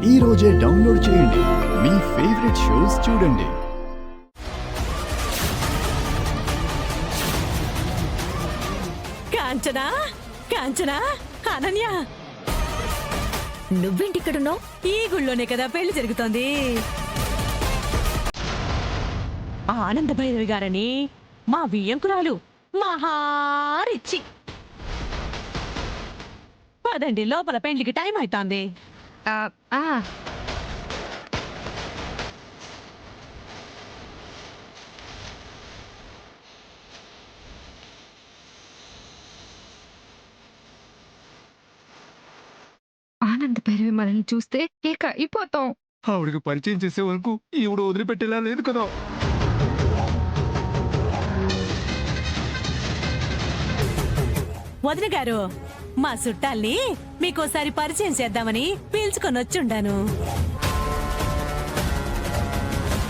ఈ రోజే డౌన్లోడ్ చేయండి. మీ ఫేవరెట్ షోస్ చూడండి. కాంచనా, కాంచనా, అనన్య, నువ్వేంటి ఇక్కడున్నావు? ఈ గుళ్ళోనే కదా పెళ్లి జరుగుతోంది. ఆ ఆనంద భైరవి గారని మా వియ్యంకురాలు మహారిచ్చి. పదండి, లోపల పెళ్లికి టైం అవుతోంది. ఆనంద్ భైరవి మనల్ని చూస్తే కేక అయిపోతాం. ఆవిడకి పరిచయం చేసే వరకు ఈవిడ వదిలిపెట్టేలా లేదు కదా. వదిన గారు, మా చుట్టాల్ని మీకోసారి పరిచయం చేద్దామని పిలుచుకొని వచ్చుండాను.